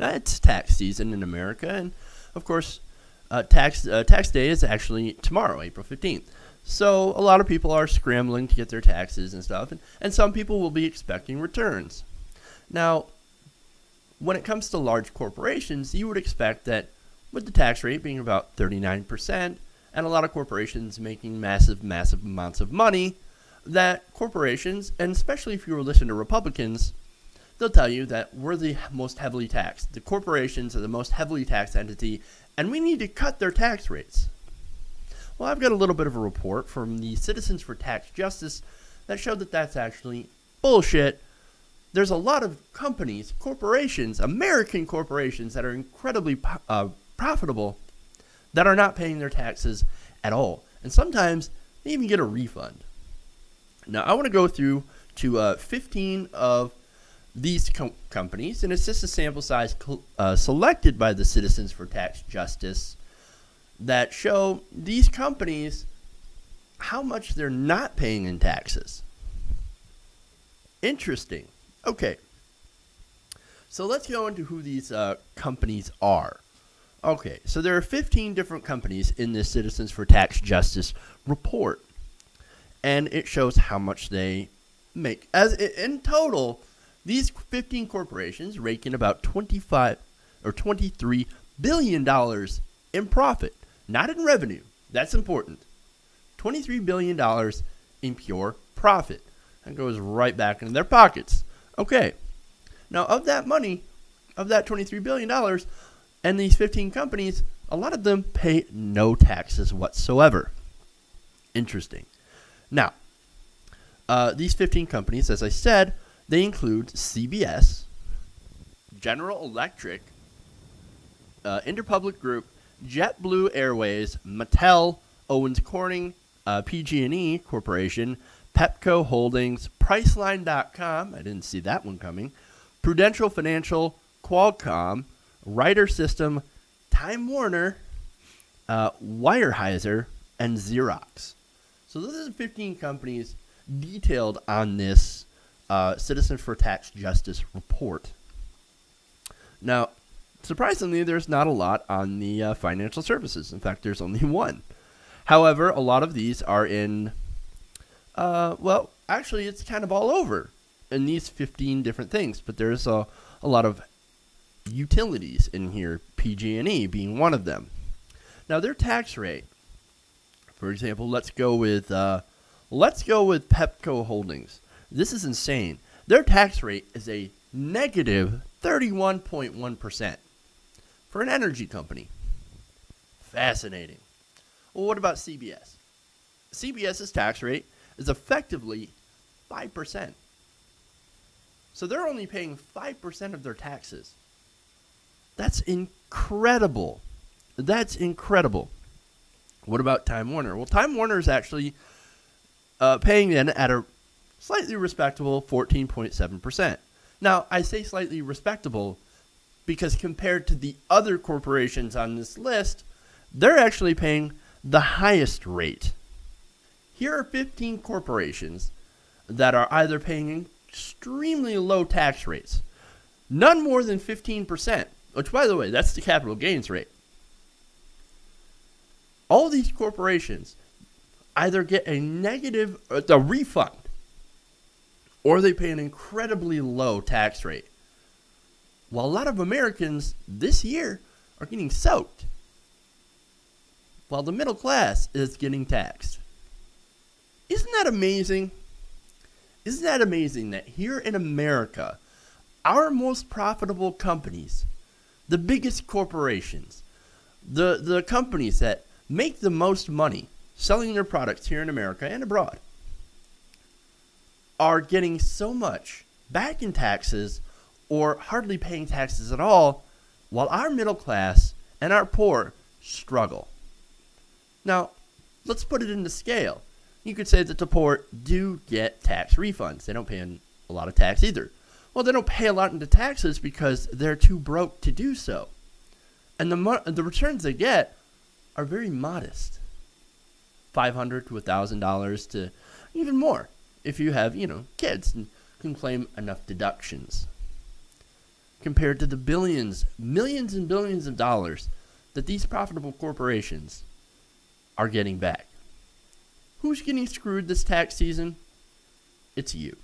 It's tax season in America, and of course, tax day is actually tomorrow, April 15th. So a lot of people are scrambling to get their taxes and stuff, and some people will be expecting returns. Now, when it comes to large corporations, you would expect that with the tax rate being about 39%, and a lot of corporations making massive amounts of money, that corporations, and especially if you were listening to Republicans, they'll tell you that we're the most heavily taxed. The corporations are the most heavily taxed entity, and we need to cut their tax rates. Well, I've got a little bit of a report from the Citizens for Tax Justice that showed that that's actually bullshit. There's a lot of companies, corporations, American corporations that are incredibly profitable that are not paying their taxes at all. And sometimes they even get a refund. Now, I want to go through to 15 of these companies, and it's just a sample size selected by the Citizens for Tax Justice that show these companies how much they're not paying in taxes. Interesting. Okay. So let's go into who these companies are. Okay, so there are 15 different companies in this Citizens for Tax Justice report, and it shows how much they make. As in total, these 15 corporations rake in about $25 or $23 billion in profit, not in revenue. That's important. $23 billion in pure profit. That goes right back into their pockets. Okay, now of that money, of that $23 billion, and these 15 companies, a lot of them pay no taxes whatsoever. Interesting. Now, these 15 companies, as I said, they include CBS, General Electric, Interpublic Group, JetBlue Airways, Mattel, Owens Corning, PG&E Corporation, Pepco Holdings, Priceline.com, I didn't see that one coming, Prudential Financial, Qualcomm, Ryder System, Time Warner, Weyerhaeuser, and Xerox. So those are the 15 companies detailed on this Citizens for Tax Justice report. Now, surprisingly, there's not a lot on the financial services. In fact, there's only one. However, a lot of these are in, well, actually, it's kind of all over in these 15 different things. But there's a lot of utilities in here, PG&E being one of them. Now, their tax rate, for example, let's go with Pepco Holdings. This is insane. Their tax rate is a negative 31.1% for an energy company. Fascinating. Well, what about CBS? CBS's tax rate is effectively 5%. So they're only paying 5% of their taxes. That's incredible. That's incredible. What about Time Warner? Well, Time Warner is actually paying in at a slightly respectable 14.7%. Now, I say slightly respectable because compared to the other corporations on this list, they're actually paying the highest rate. Here are 15 corporations that are either paying extremely low tax rates, none more than 15%, which, by the way, that's the capital gains rate. All these corporations either get a refund, or they pay an incredibly low tax rate. While a lot of Americans this year are getting soaked, while the middle class is getting taxed. Isn't that amazing? Isn't that amazing that here in America, our most profitable companies, the biggest corporations, the companies that make the most money selling their products here in America and abroad, are getting so much back in taxes or hardly paying taxes at all, while our middle class and our poor struggle. Now, let's put it into scale. You could say that the poor do get tax refunds. They don't pay a lot of tax either. Well, they don't pay a lot into taxes because they're too broke to do so. And the returns they get are very modest. $500 to $1,000 to even more if you have, kids and can claim enough deductions. compared to the billions, millions and billions of dollars that these profitable corporations are getting back. Who's getting screwed this tax season? It's you.